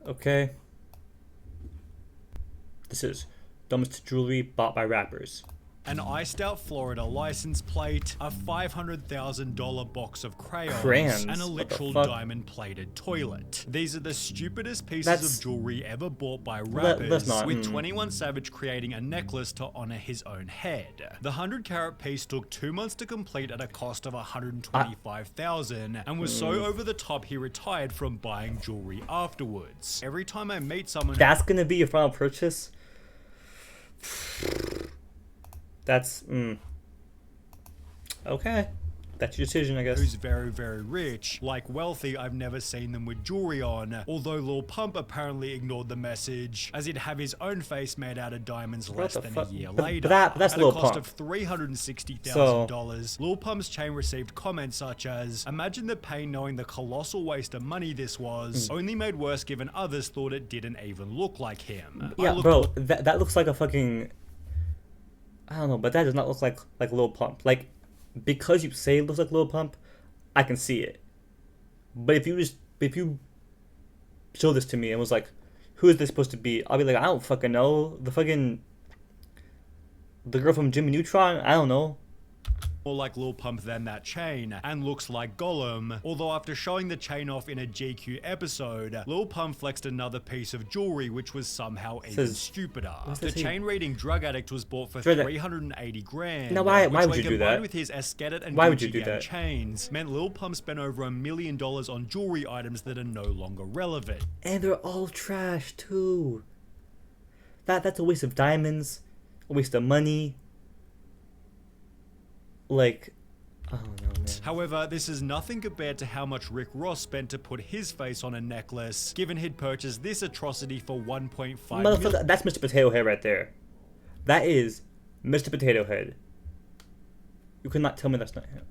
Okay. This is dumbest jewelry bought by rappers. An iced out Florida license plate, a $500,000 box of Crayons? and a What the literal fuck? diamond plated toilet. These are the stupidest pieces That's- of jewelry ever bought by that's rappers, not- with 21 Savage creating a necklace to honor his own head. The 100-carat piece took 2 months to complete at a cost of $125,000 and was so over the top he retired from buying jewelry afterwards. Every time I meet someone That's gonna be your final purchase? That's, okay. That's your decision, I guess. who's very, very rich, like wealthy, I've never seen them with jewelry on, although Lil Pump apparently ignored the message, as he'd have his own face made out of diamonds less the than fuck? a year But later. that's At Lil a cost Pump. of $360,000, Lil Pump's chain received comments such as, "Imagine the pain knowing the colossal waste of money this was, only made worse given others thought it didn't even look like him." I Yeah, looked bro, that looks like a fucking... I don't know, but that does not look like Lil Pump. Like, because you say it looks like Lil Pump, I can see it. But if you show this to me and was like, who is this supposed to be? I'll be like, I don't fucking know. The girl from Jimmy Neutron? I don't know. more like Lil Pump than that chain, and looks like Gollum. Although after showing the chain off in a GQ episode, Lil Pump flexed another piece of jewelry which was somehow even stupider. The chain reading Drug Addict was bought for 380 grand. Now why which would you do that? Combined with his Esketet and Why would you Gucci do Gang that? chains, meant Lil Pump spent over $1 million on jewelry items that are no longer relevant. And they're all trash too. That's a waste of diamonds, a waste of money. Like, I don't know, man. However, this is nothing compared to how much Rick Ross spent to put his face on a necklace, given he'd purchased this atrocity for $1.5 million. Motherfucker, that's Mr. Potato Head right there. That is Mr. Potato Head. You could not tell me that's not him.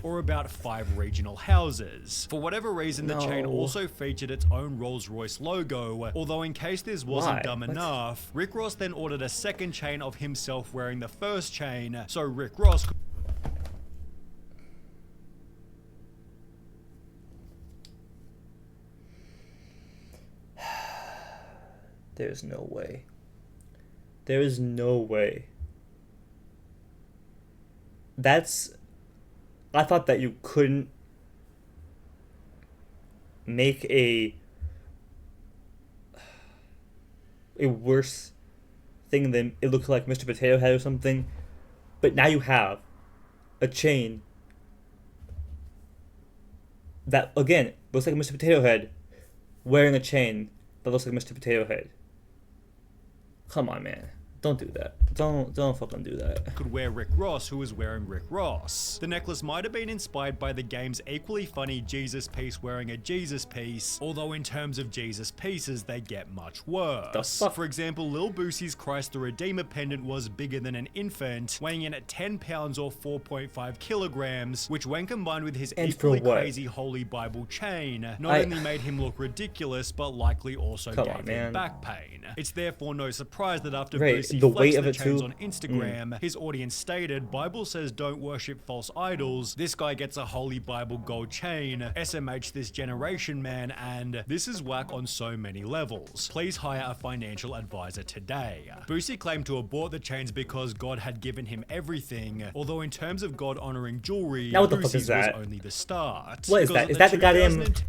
Or about 5 regional houses. For whatever reason, the chain No. also featured its own Rolls-Royce logo, although in case this wasn't Why? dumb What? enough, Rick Ross then ordered a second chain of himself wearing the first chain, so Rick Ross could There's no way. There is no way. I thought that you couldn't make a worse thing than it looked like Mr. Potato Head or something. But now you have a chain that, again, looks like Mr. Potato Head wearing a chain that looks like Mr. Potato Head. Come on, man. Don't do that. Don't fucking do that. could wear Rick Ross, who was wearing Rick Ross. The necklace might have been inspired by the game's equally funny Jesus piece wearing a Jesus piece, although in terms of Jesus pieces, they get much worse. The fuck? For example, Lil Boosie's Christ the Redeemer pendant was bigger than an infant, weighing in at 10 pounds or 4.5 kilograms, which when combined with his And for equally what? crazy Holy Bible chain, not only made him look ridiculous, but likely also Come gave on, him man. back pain. It's therefore no surprise that after Right, Boosie the flexed weight of the it chains too. on Instagram, his audience stated, "Bible says don't worship false idols. This guy gets a Holy Bible gold chain. SMH this generation, man, and this is whack on so many levels. Please hire a financial advisor today." Boosie claimed to have bought the chains because God had given him everything, although in terms of God honoring jewelry, Now what the fuck Boosie's is that? was only the start. What is Because that? at Is that the 2010 goddamn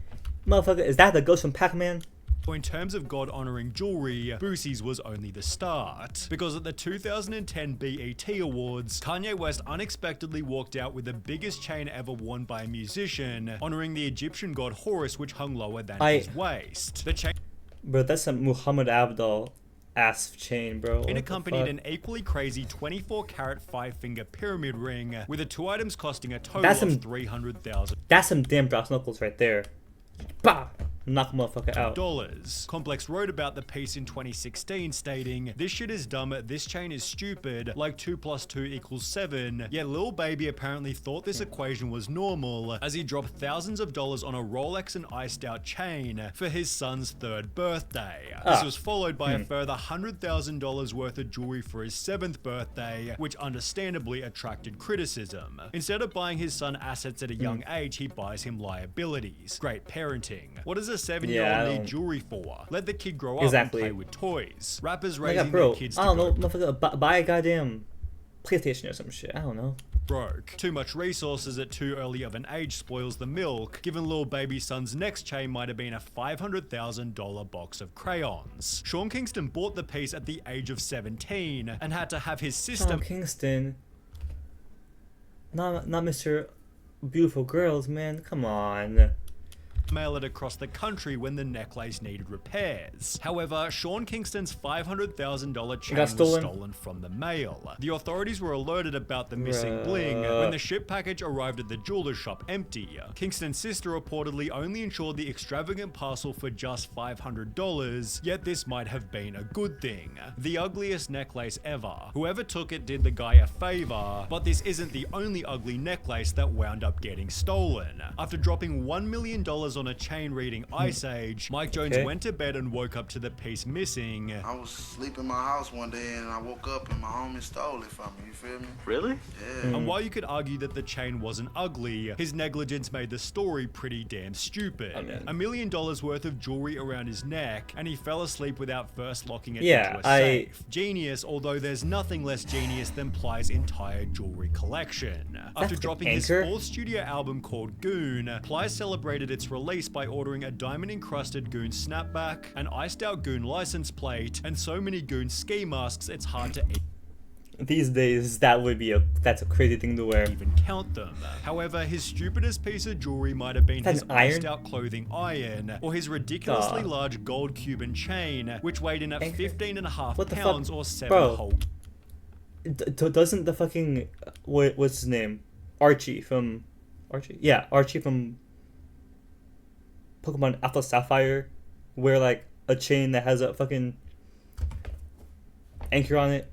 motherfucker? Is that the ghost from Pac-Man? In terms of God honoring jewelry, Boosie's was only the start. Because at the 2010 BET Awards, Kanye West unexpectedly walked out with the biggest chain ever worn by a musician, honoring the Egyptian god Horus, which hung lower than his waist. The chain Bro, that's some Muhammad Abdul ass chain, bro. What the accompanied fuck? an equally crazy 24-carat 5-finger pyramid ring, with the 2 items costing a total That's of some- $300,000. That's some damn brass knuckles right there. Bah! Knock a motherfucker out. Complex wrote about the piece in 2016, stating, "This shit is dumb, this chain is stupid, like 2 + 2 = 7, yet Lil Baby apparently thought this equation was normal, as he dropped thousands of dollars on a Rolex and iced out chain for his son's 3rd birthday. This was followed by a further $100,000 worth of jewelry for his 7th birthday, which understandably attracted criticism. Instead of buying his son assets at a young age, he buys him liabilities. Great parenting. What does a a 7-year-old Yeah, I need don't- jewelry for? Let the kid grow up Exactly. and play with toys. Rappers Like, raising bro, their kids to I don't go know, motherfucker, buy a goddamn PlayStation or some shit. I don't know. broke. Too much resources at too early of an age spoils the milk, given Lil Baby Son's next chain might have been a $500,000 box of crayons. Sean Kingston bought the piece at the age of 17 and had to have his sister Sean Kingston. Not Mr. Beautiful Girls, man. Come on. mail it across the country when the necklace needed repairs. However, Sean Kingston's $500,000 chain was stolen from the mail. The authorities were alerted about the missing bling when the ship package arrived at the jeweler's shop empty. Kingston's sister reportedly only insured the extravagant parcel for just $500, yet this might have been a good thing. The ugliest necklace ever. Whoever took it did the guy a favor, but this isn't the only ugly necklace that wound up getting stolen. After dropping $1 million on a chain reading Ice Age, Mike Jones went to bed and woke up to the piece missing. I was sleeping in my house one day and I woke up and my homie stole it from me, you feel me? Really? Yeah. And while you could argue that the chain wasn't ugly, his negligence made the story pretty damn stupid. $1 million worth of jewelry around his neck, and he fell asleep without first locking it into a safe. Genius, although there's nothing less genius than Ply's entire jewelry collection. After dropping his fourth studio album called Goon, Ply celebrated its release by ordering a diamond-encrusted Goon snapback, an iced-out Goon license plate, and so many Goon ski masks it's hard to These days, that's a crazy thing to wear. even count them. However, his stupidest piece of jewelry might have been his iced-out clothing iron, or his ridiculously large gold Cuban chain, which weighed in at 15.5 pounds or 7 whole. Doesn't the fucking what's his name? Archie from Pokemon Alpha Sapphire wear like a chain that has a fucking anchor on it?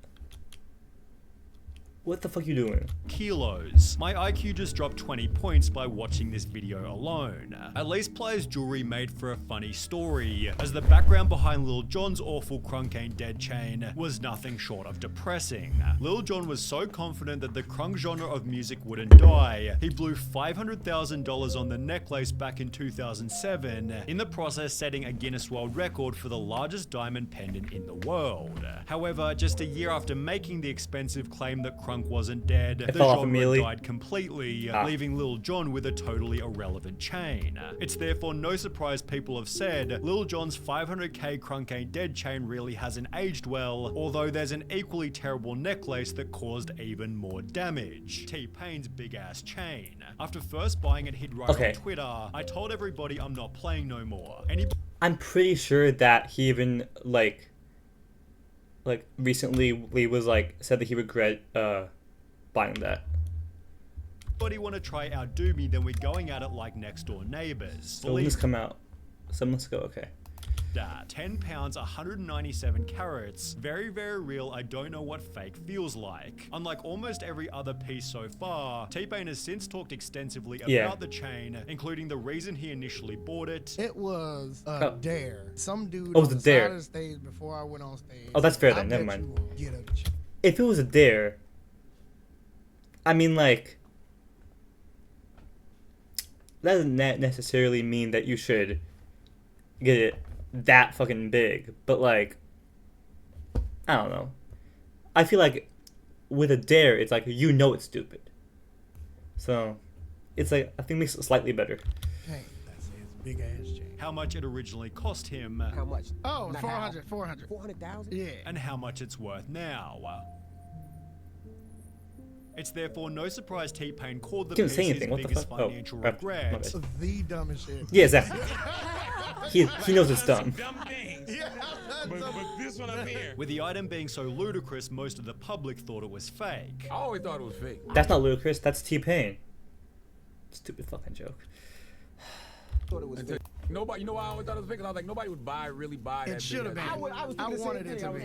What the fuck you doing? Kilos. My IQ just dropped 20 points by watching this video alone. At least Ply's jewelry made for a funny story, as the background behind Lil Jon's awful Crunk Ain't Dead chain was nothing short of depressing. Lil Jon was so confident that the crunk genre of music wouldn't die, he blew $500,000 on the necklace back in 2007, in the process setting a Guinness World Record for the largest diamond pendant in the world. However, just a year after making the expensive claim that Crunk wasn't dead, the genre died completely, leaving Lil Jon with a totally irrelevant chain. It's therefore no surprise people have said Lil Jon's 500k Crunk Ain't Dead chain really hasn't aged well, although there's an equally terrible necklace that caused even more damage. T-Pain's big ass chain. After first buying it hit right on Twitter, I told everybody I'm not playing no more. I'm pretty sure that he even like recently was like said that he regret buying that. Anybody want to try outdo me, then we're going at it like next door neighbors. So when this come out? Some months ago, okay. 10 pounds, 197 carats. Very, very real. I don't know what fake feels like. Unlike almost every other piece so far, T-Pain has since talked extensively about the chain, including the reason he initially bought it. It was a dare. Some dude on the side of the stage before I went on stage. Oh, that's fair then. Never mind. If it was a dare, I mean, like, that doesn't necessarily mean that you should get it that fucking big, but like, I don't know. I feel like with a dare, it's like it's stupid. So it's like, I think it makes it slightly better. Hey, that's his big ass chain. How much it originally cost him. How much? Oh, 400. 400,000? Yeah. And how much it's worth now. It's therefore no surprise T-Pain called the piece his biggest financial regret. The dumbest shit. Yeah, exactly. he knows it's dumb. But this one up here. With the item being so ludicrous, most of the public thought it was fake. I always thought it was fake. That's not ludicrous, that's T-Pain. Stupid fucking joke. Thought it was fake. Nobody, you know why I always thought it was fake? 'Cause I was like, nobody would really buy that. It should have been. I wanted it to be.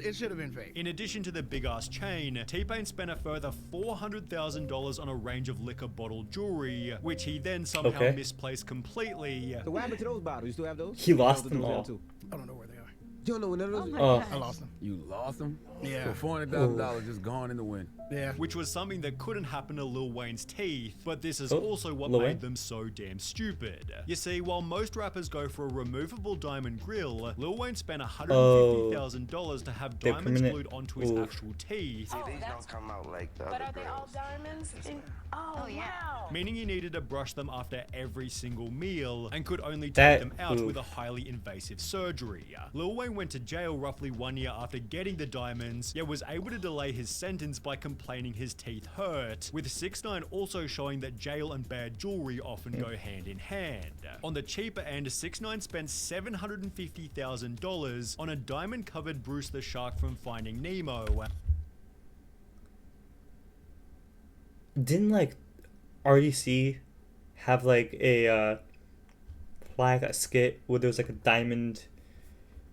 It should have been fake. In addition to the big ass chain, T-Pain spent a further $400,000 on a range of liquor bottle jewelry, which he then somehow misplaced completely. So what happened to those bottles? You still have those? He lost them all. I don't know where they are. You don't know when that Oh is? my Oh. gosh. I lost him. You lost them? Yeah. So $400,000 just gone in the wind. Yeah. Which was something that couldn't happen to Lil Wayne's teeth, but this is Oh, also what Lil made Wayne? them so damn stupid. You see, while most rappers go for a removable diamond grill, Lil Wayne spent $150,000 to have They're diamonds permanent. glued onto his Oof. actual teeth. See, these don't come out like the But other are they all girls. diamonds? Oh, yeah. wow. Meaning you needed to brush them after every single meal and could only take That- them out oof. with a highly invasive surgery. Lil Wayne went to jail roughly 1 year after getting the diamonds, yet was able to delay his sentence by complaining his teeth hurt, with 6ix9ine also showing that jail and bad jewelry often go hand in hand. On the cheaper end, 6ix9ine spent $750,000 on a diamond-covered Bruce the Shark from Finding Nemo. Didn't like RDC have like a skit where there was like a diamond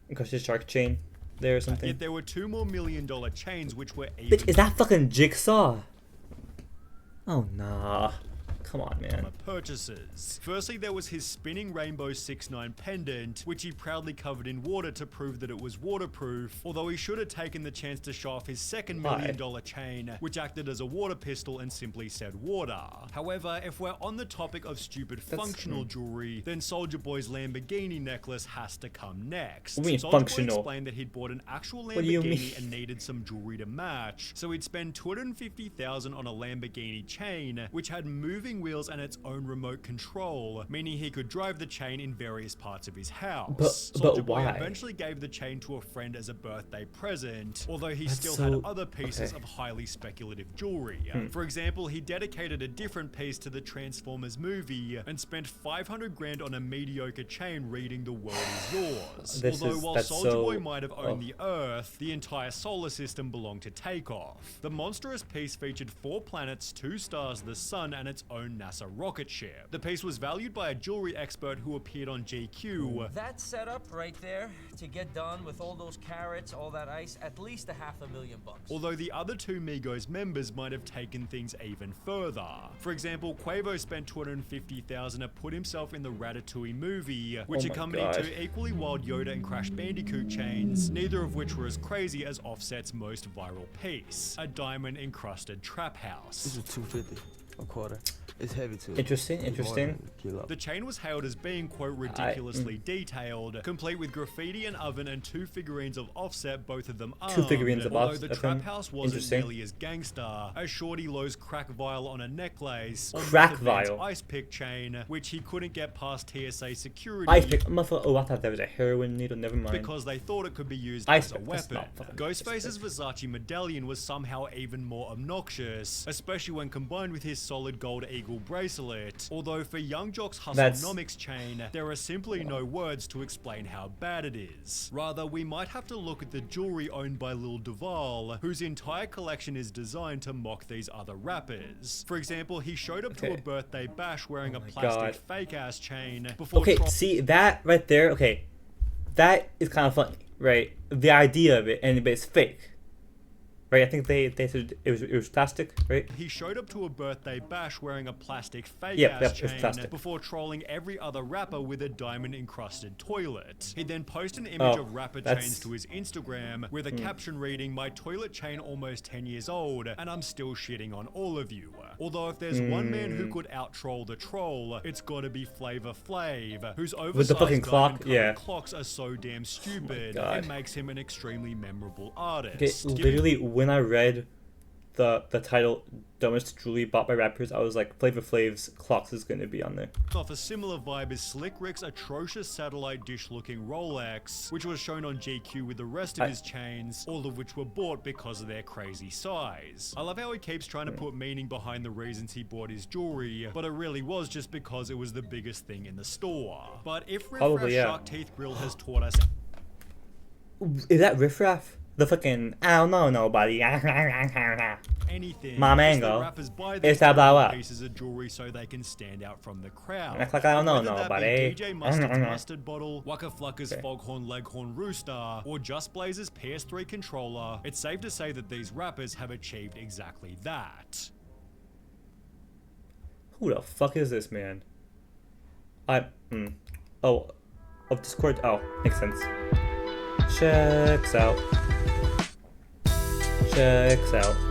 encrusted shark chain there or something? Yet there were $2 more million chains which were even Bitch, is that fucking Jigsaw? Oh nah. Come on, man. purchases. Firstly, there was his spinning rainbow 6ix9ine pendant, which he proudly covered in water to prove that it was waterproof, although he should have taken the chance to show off his second $1 million chain, which acted as a water pistol and simply said water. However, if we're on the topic of stupid functional jewelry, then Soulja Boy's Lamborghini necklace has to come next. What do you mean Soulja Boy functional? explained that he'd bought an actual What do you mean? Lamborghini and needed some jewelry to match, so he'd spend $250,000 on a Lamborghini chain, which had moving wheels and its own remote control, meaning he could drive the chain in various parts of his house. But Soulja Boy why? eventually gave the chain to a friend as a birthday present, although he That's still so- had other pieces okay. of highly speculative jewelry. For example, he dedicated a different piece to the Transformers movie and spent 500 grand on a mediocre chain reading "The world is yours." Although while that's Soulja so- Boy might have owned the Earth, the entire solar system belonged to Takeoff. The monstrous piece featured 4 planets, 2 stars, the sun, and its own NASA rocket ship. The piece was valued by a jewelry expert who appeared on GQ. That setup right there to get done with all those carrots, all that ice, at least $500,000. Although the other 2 Migos members might have taken things even further. For example, Quavo spent $250,000 to put himself in the Ratatouille movie, which Oh my accompanied God. 2 equally wild Yoda and Crash Bandicoot chains, neither of which were as crazy as Offset's most viral piece, a diamond-encrusted trap house. This is 250 a quarter. It's heavy too. Interesting, It's more interesting. than a kilo. The chain was hailed as being, quote, ridiculously detailed, complete with graffiti, an oven, and 2 figurines of Offset, both of them armed. 2 figurines of Although Offset, the trap okay. house wasn't Interesting. nearly as gangster, as Shorty Lowe's crack vial on a necklace, or Crack Method Man's vial? ice pick chain, which he couldn't get past TSA security Ice pick. Oh, I thought that was a heroin needle. Never mind. because they thought it could be used Ice as a pick, that's weapon. not fucking Ghostface's Versace medallion was somehow even more obnoxious, especially when combined with his solid gold eagle bracelet. Although for Young Jock's That's- Hustlenomics chain, there are simply no words to explain how bad it is. Rather, we might have to look at the jewelry owned by Lil Duval, whose entire collection is designed to mock these other rappers. For example, he showed up to Okay. a birthday bash wearing a my plastic God. fake-ass chain before Okay, see that right there. Okay, that is kind of funny, right? The idea of it, but it's fake, right? I think they said it was plastic, right? He showed up to a birthday bash wearing a plastic fake Yep, ass yep, it's chain plastic. before trolling every other rapper with a diamond encrusted toilet. He then posted an image Oh, of rapper that's- chains to his Instagram with a caption reading, "My toilet chain almost 10 years old and I'm still shitting on all of you." Although if there's one man who could out troll the troll, it's gotta be Flavor Flav, whose oversized fucking clock, diamond-colored yeah. clocks are so damn stupid God. it makes him an extremely memorable Okay, artist. literally when I read the title "Dumbest Jewelry Bought by Rappers," I was like, Flavor Flav's clocks is gonna be on there. Off a similar vibe is Slick Rick's atrocious satellite dish-looking Rolex, which was shown on GQ with the rest of his chains, all of which were bought because of their crazy size. I love how he keeps trying to put meaning behind the reasons he bought his jewelry, but it really was just because it was the biggest thing in the store. But if Riff Raff Probably, yeah. Shark Teeth Grill has taught us Is that Riff Raff? The fucking I don't know nobody. anything, My it's mango. that rappers buy It's these that blow up. pieces of jewelry so they can stand out from the crowd. Act like I don't know Whether that be nobody. DJ Mustard's mustard bottle, Waka Flocka's Foghorn Leghorn Rooster, or Just Blaze's PS3 controller, it's safe to say that these rappers have achieved exactly that. Who the fuck is this man? Oh, of Discord. Oh, makes sense. Checks out. Checks out.